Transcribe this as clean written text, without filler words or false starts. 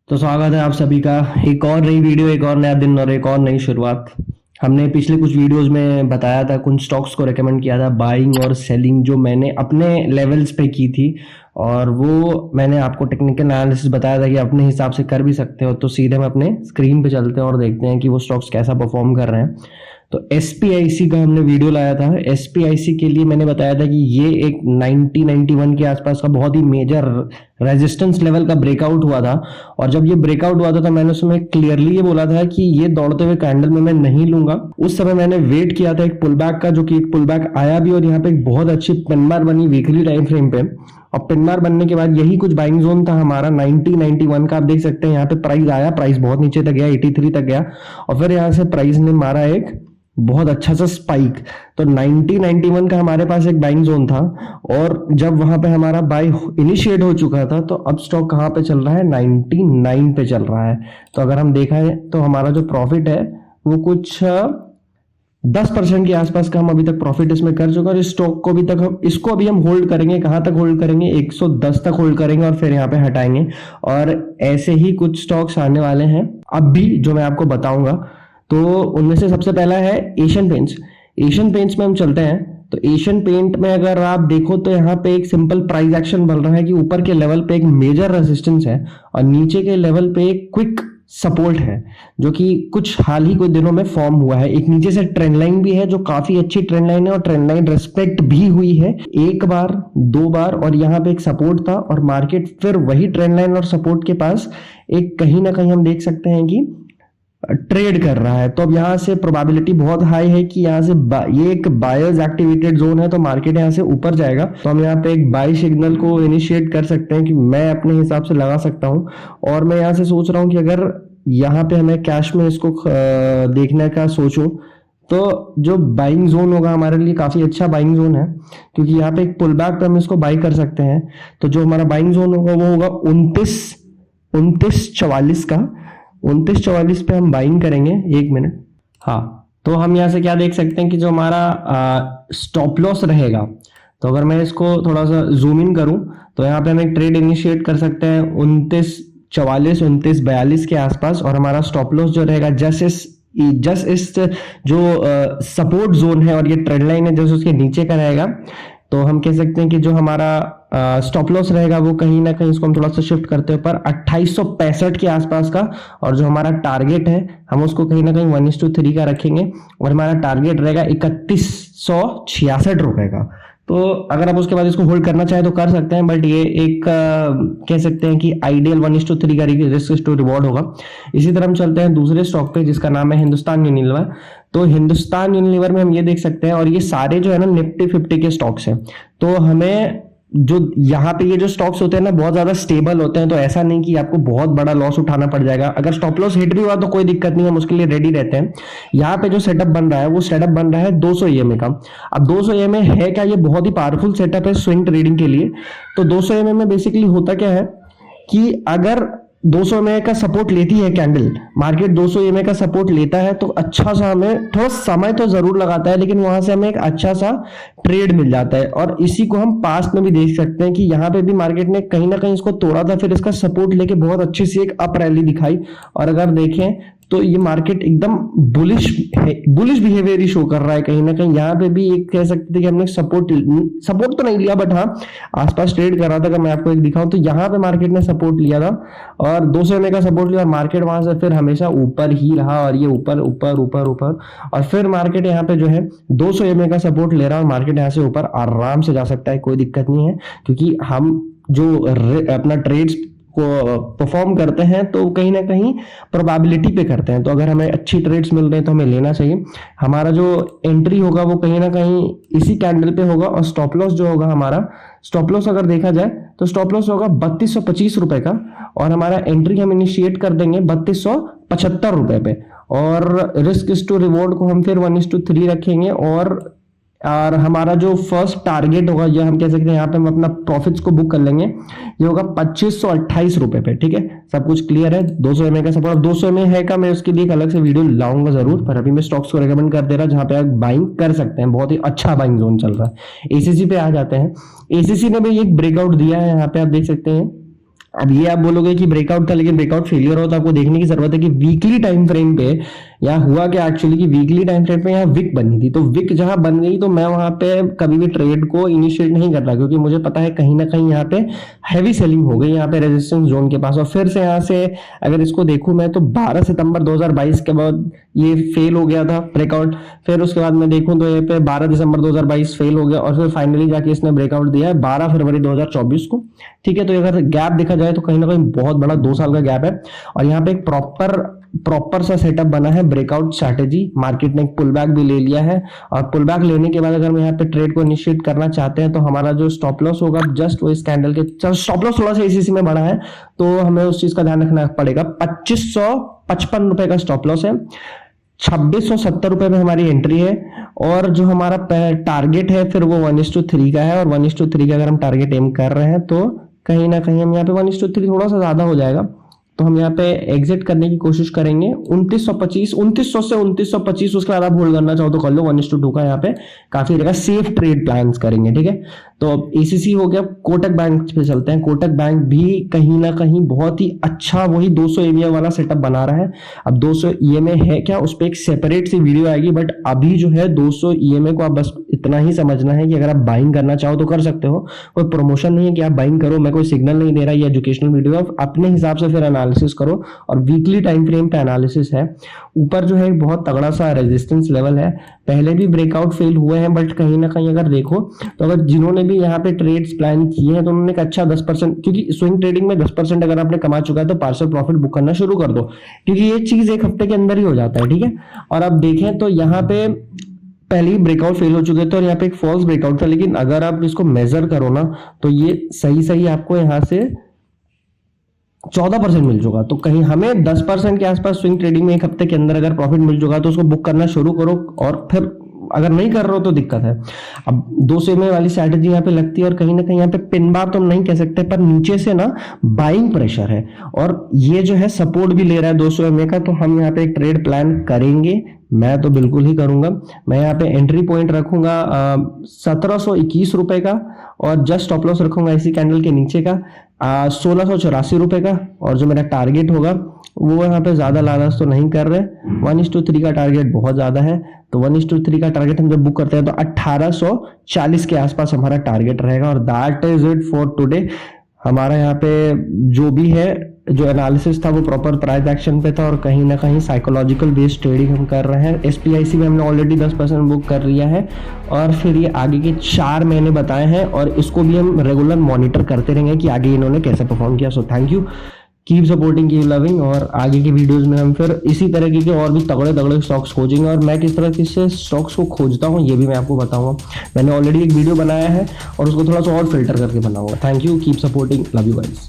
तो स्वागत है आप सभी का एक और नई वीडियो, एक और नया दिन और एक और नई शुरुआत। हमने पिछले कुछ वीडियोस में बताया था, कुछ स्टॉक्स को रेकमेंड किया था, बाइंग और सेलिंग जो मैंने अपने लेवल्स पे की थी। और वो मैंने आपको टेक्निकल एनालिसिस बताया था कि अपने हिसाब से कर भी सकते हो। तो सीधे हम अपने स्क्रीन पे चलते हैं और देखते हैं कि वो स्टॉक्स कैसा परफॉर्म कर रहे हैं। तो एसपीआईसी का हमने वीडियो लाया था। एसपीआईसी के लिए मैंने बताया था कि ये एक 90-91 के आसपास का बहुत ही मेजर रेजिस्टेंस लेवल का ब्रेकआउट हुआ था। और जब ये ब्रेकआउट हुआ था तो मैंने उसमें क्लियरली ये बोला था कि ये दौड़ते हुए कैंडल में मैं नहीं लूंगा। उस समय मैंने वेट किया था एक पुल बैक का, जो कि एक पुल बैक आया भी और यहाँ पे एक बहुत अच्छी पिनबार बनी वीकली टाइम फ्रेम पे। और पिनबार बनने के बाद यही कुछ बाइंग जोन था हमारा 90-91 का। आप देख सकते हैं यहाँ पे प्राइस आया, प्राइस बहुत नीचे तक गया, 83 तक गया और फिर यहाँ से प्राइस ने मारा एक बहुत अच्छा सा स्पाइक। तो 90-91 का हमारे पास एक बाइंग जोन था और जब वहां पे हमारा बाय इनिशिएट हो चुका था तो अब स्टॉक कहां पे चल रहा है, 99 पे चल रहा है। तो अगर हम देखा है तो हमारा जो प्रॉफिट है वो कुछ 10% के आसपास का हम अभी तक प्रॉफिट इसमें कर चुके हैं। और इस स्टॉक को भी तक हम इसको अभी हम होल्ड करेंगे। कहां तक होल्ड करेंगे, 110 तक होल्ड करेंगे और फिर यहाँ पे हटाएंगे। और ऐसे ही कुछ स्टॉक्स आने वाले हैं अब भी जो मैं आपको बताऊंगा। तो उनमें से सबसे पहला है एशियन पेंट्स। एशियन पेंट्स में हम चलते हैं। तो एशियन पेंट में अगर आप देखो तो यहाँ पे एक सिंपल प्राइस एक्शन बन रहा है कि ऊपर के लेवल पे एक मेजर रेजिस्टेंस है और नीचे के लेवल पे एक क्विक सपोर्ट है, जो कि कुछ हाल ही कुछ दिनों में फॉर्म हुआ है। एक नीचे से ट्रेंड लाइन भी है जो काफी अच्छी ट्रेंड लाइन है और ट्रेंड लाइन रेस्पेक्ट भी हुई है एक बार दो बार। और यहाँ पे एक सपोर्ट था और मार्केट फिर वही ट्रेंड लाइन और सपोर्ट के पास एक कहीं ना कहीं हम देख सकते हैं कि ट्रेड कर रहा है। तो अब यहाँ से प्रोबेबिलिटी बहुत हाई है कि यहाँ से ये एक बायर्स एक्टिवेटेड जोन है तो मार्केट यहाँ से ऊपर जाएगा। तो हम यहाँ पे एक बाय सिग्नल को इनिशिएट कर सकते हैं कि मैं अपने हिसाब से लगा सकता हूँ। और मैं यहाँ से सोच रहा हूँ कि अगर यहाँ पे हमें कैश में इसको देखने का सोचूं तो जो बाइंग जोन होगा हमारे लिए काफी अच्छा बाइंग जोन है, क्योंकि यहाँ पे एक पुल बैक पे हम इसको बाई कर सकते हैं। तो जो हमारा बाइंग जोन होगा वो होगा 29-44 का। 29-44 पे हम बाइंग करेंगे। एक मिनट। हाँ, तो हम यहाँ से क्या देख सकते हैं कि जो हमारा स्टॉप लॉस रहेगा, तो अगर मैं इसको थोड़ा सा जूम इन करूं तो यहाँ पे हम एक ट्रेड इनिशिएट कर सकते हैं 29-44 29-42 के आसपास। और हमारा स्टॉप लॉस जो रहेगा जस्ट इस जो सपोर्ट जोन है और ये ट्रेंड लाइन है जस्ट उसके नीचे का रहेगा। तो हम कह सकते हैं कि जो हमारा स्टॉप लॉस रहेगा वो कहीं ना कहीं, इसको हम थोड़ा सा शिफ्ट करते हैं पर 2865 के आसपास का। और जो हमारा टारगेट है हम उसको कहीं ना कहीं 1:3 का रखेंगे और हमारा टारगेट रहेगा 3166 रुपए का। तो अगर आप उसके बाद इसको होल्ड करना चाहे तो कर सकते हैं, बट ये एक कह सकते हैं कि आइडियल 1:3 का रिस्क टू रिवॉर्ड होगा। इसी तरह हम चलते हैं दूसरे स्टॉक पे जिसका नाम है हिंदुस्तान यूनिलीवर। तो हिंदुस्तान यूनिलीवर में हम ये देख सकते हैं, और ये सारे जो है ना निफ्टी 50 के स्टॉक्स हैं। तो हमें जो यहाँ पे ये जो स्टॉक्स होते हैं ना बहुत ज्यादा स्टेबल होते हैं। तो ऐसा नहीं कि आपको बहुत बड़ा लॉस उठाना पड़ जाएगा। अगर स्टॉप लॉस हिट भी हुआ तो कोई दिक्कत नहीं है, हम उसके लिए रेडी रहते हैं। यहाँ पे जो सेटअप बन रहा है वो सेटअप बन रहा है 200 EMA का। अब 200 EMA है क्या, ये बहुत ही पावरफुल सेटअप है स्विंग ट्रेडिंग के लिए। तो 200 EMA में बेसिकली होता क्या है कि अगर 200 EMA का सपोर्ट लेती है कैंडल, मार्केट 200 EMA का सपोर्ट लेता है तो अच्छा सा हमें थोड़ा समय तो जरूर लगाता है, लेकिन वहां से हमें एक अच्छा सा ट्रेड मिल जाता है। और इसी को हम पास्ट में भी देख सकते हैं कि यहाँ पे भी मार्केट ने कहीं ना कहीं इसको तोड़ा था, फिर इसका सपोर्ट लेके बहुत अच्छी सी एक अप रैली दिखाई। और अगर देखें तो ये मार्केट एकदम बुलिश बिहेवियर ही शो कर रहा है कहीं ना कहीं। यहाँ पे भी एक कह सकते थे कि हमने सपोर्ट तो नहीं लिया, बट हाँ आसपास ट्रेड कर रहा था। अगर मैं आपको एक दिखाऊं तो यहाँ पे मार्केट ने सपोर्ट लिया था और 200 EMA का सपोर्ट लिया और मार्केट वहां से फिर हमेशा ऊपर ही रहा और ये ऊपर ऊपर ऊपर ऊपर। और फिर मार्केट यहाँ पे जो है 200 EMA का सपोर्ट ले रहा है और मार्केट यहाँ से ऊपर आराम से जा सकता है, कोई दिक्कत नहीं है। क्योंकि हम जो अपना ट्रेड्स को परफॉर्म करते हैं तो कहीं ना कहीं प्रोबेबिलिटी पे करते हैं। तो अगर हमें अच्छी ट्रेड्स मिल रहे हैं तो हमें लेना चाहिए। हमारा जो एंट्री होगा वो कहीं ना कहीं इसी कैंडल पे होगा। और स्टॉप लॉस जो होगा हमारा, स्टॉप लॉस अगर देखा जाए तो स्टॉप लॉस होगा 3225 रुपए का और हमारा एंट्री हम इनिशिएट कर देंगे 3275 रुपए पे। और रिस्क टू रिवॉर्ड को हम फिर 1:3 रखेंगे। और हमारा जो फर्स्ट टारगेट होगा, ये हम कह सकते हैं यहाँ पे हम अपना प्रॉफिट्स को बुक कर लेंगे, ये होगा 2528 रुपए पे। ठीक है, सब कुछ क्लियर है। 200 EMA का सपोर्ट, 200 EMA है का मैं उसके लिए एक अलग से वीडियो लाऊंगा जरूर, पर अभी मैं स्टॉक्स को रेकमेंड कर दे रहा जहां पे आप बाइंग कर सकते हैं। बहुत ही अच्छा बाइंग जोन चल रहा है। एसीसी पे आ जाते हैं। एसीसी ने भी एक ब्रेकआउट दिया है, यहाँ पे आप देख सकते हैं अब ये आप बोलोगे कि ब्रेकआउट था, लेकिन ब्रेकआउट फेलियर हो तो आपको देखने की जरूरत है कि वीकली टाइम फ्रेम पे यहाँ हुआ क्या एक्चुअली, कि वीकली टाइम फ्रेम पे यहाँ विक बनी थी। तो विक जहां बन गई तो मैं वहां पे कभी भी ट्रेड को इनिशिएट नहीं कर रहा, क्योंकि मुझे पता है कहीं ना कहीं यहाँ पे हैवी सेलिंग हो गई यहाँ पे रेजिस्टेंस जोन के पास। और फिर से यहाँ से अगर इसको देखूं मैं तो 12 सितंबर 2022 के बाद ये फेल हो गया था ब्रेकआउट। फिर उसके बाद मैं देखूं तो ये पे 12 दिसंबर 2022 फेल हो गया, और फिर फाइनली जाके इसने ब्रेकआउट दिया है 12 फरवरी 2024 को। ठीक है, तो अगर गैप देखा जाए तो कहीं ना कहीं बहुत बड़ा 2 साल का गैप है। और यहाँ पे एक प्रॉपर सा सेटअप बना है ब्रेकआउट स्ट्रैटेजी। मार्केट ने एक पुल बैक भी ले लिया है, और पुल बैक लेने के बाद अगर हम यहाँ पे ट्रेड को इनिशिएट करना चाहते हैं तो हमारा जो स्टॉप लॉस होगा जस्ट वो इस कैंडल के, स्टॉप लॉस थोड़ा सा एसीसी में बड़ा है तो हमें उस चीज का ध्यान रखना पड़ेगा। 2555 रुपए का स्टॉप लॉस है, 2670 रुपए में हमारी एंट्री है, और जो हमारा टारगेट है फिर वो 1:3 का है। और 1:3 का अगर हम टारगेट एम कर रहे हैं तो कहीं ना कहीं हम यहाँ पे 1:3 थोड़ा सा ज्यादा हो जाएगा, तो हम यहाँ पे एग्जिट करने की कोशिश करेंगे 2900 से 2925। उसके बाद आप होल्ड करना चाहो तो कर लो, 1:2 का यहाँ पे काफी रहेगा। सेफ ट्रेड प्लान्स करेंगे, ठीक है। तो एसीसी हो गया, कोटक बैंक पे चलते हैं। कोटक बैंक भी कहीं ना कहीं बहुत ही अच्छा वही 200 EMA वाला सेटअप बना रहा है। अब 200 EMA है क्या, उस पर एक सेपरेट सी वीडियो आएगी, बट अभी जो है 200 EMA को आप बस इतना ही समझना है कि अगर आप बाइंग करना चाहो तो कर सकते हो। कोई प्रमोशन नहीं है कि आप बाइंग करो, मैं कोई सिग्नल नहीं दे रहा, ये एजुकेशनल वीडियो। आप अपने हिसाब से फिर एनालिसिस करो, और वीकली टाइम फ्रेम पे एनालिसिस है। ऊपर जो है बहुत तगड़ा सा रेजिस्टेंस लेवल है, पहले भी ब्रेकआउट फेल हुए हैं, बट कहीं ना कहीं अगर देखो तो अगर जिन्होंने भी यहाँ पे ट्रेड्स प्लान किए हैं तो उन्होंने एक अच्छा 10%, क्योंकि स्विंग ट्रेडिंग में 10% अगर आपने कमा चुका है तो पार्शियल प्रॉफिट बुक करना शुरू कर दो, क्योंकि ये चीज एक हफ्ते के अंदर ही हो जाता है, ठीक है। और अब देखें तो यहाँ पे पहले ही ब्रेकआउट फेल हो चुके थे और यहाँ पे एक फॉल्स ब्रेकआउट था, लेकिन अगर आप इसको मेजर करो ना तो ये सही आपको यहाँ से 14% मिल चुका। तो कहीं हमें 10% के आसपास स्विंग ट्रेडिंग में एक हफ्ते के अंदर अगर प्रॉफिट मिल चुका तो उसको बुक करना शुरू करो, और फिर अगर नहीं कर रहे हो तो दिक्कत है। अब 200 EMA वाली स्ट्रैटेजी यहाँ पे लगती है, और कहीं ना कहीं यहाँ पे पिन बार तो हम नहीं कह सकते, पर नीचे से ना बाइंग प्रेशर है, और ये जो है सपोर्ट भी ले रहा है 200 EMA का। तो हम यहाँ पे एक ट्रेड प्लान करेंगे, मैं तो बिल्कुल ही करूंगा। मैं यहाँ पे एंट्री पॉइंट रखूंगा 1721 रुपए का, और जस्ट स्टॉप लॉस रखूंगा इसी कैंडल के नीचे का 1684 रुपए का, और जो मेरा टारगेट होगा वो यहाँ पे ज्यादा लालच तो नहीं कर रहे, 1:3 का टारगेट बहुत ज्यादा है। तो 1:3 का टारगेट हम जब बुक करते हैं तो 1840 के आसपास हमारा टारगेट रहेगा। और that is it for today. हमारा यहाँ पे जो भी है, जो एनालिसिस था वो प्रॉपर प्राइस एक्शन पे था, और कहीं ना कहीं साइकोलॉजिकल बेस्ड ट्रेडिंग हम कर रहे हैं। SPIC में हमने ऑलरेडी 10% बुक कर लिया है, और फिर ये आगे के 4 महीने बताए हैं, और इसको भी हम रेगुलर मॉनिटर करते रहेंगे कि आगे इन्होंने कैसे परफॉर्म किया। So thank you, keep supporting, keep loving. और आगे की वीडियोस में हम फिर इसी तरीके के और भी तगड़े स्टॉक्स खोजेंगे, और मैं किस तरह से स्टॉक्स को खोजता हूँ ये भी मैं आपको बताऊंगा। मैंने ऑलरेडी एक वीडियो बनाया है और उसको थोड़ा सा और फिल्टर करके बनाऊंगा। Thank you, keep supporting, love you guys.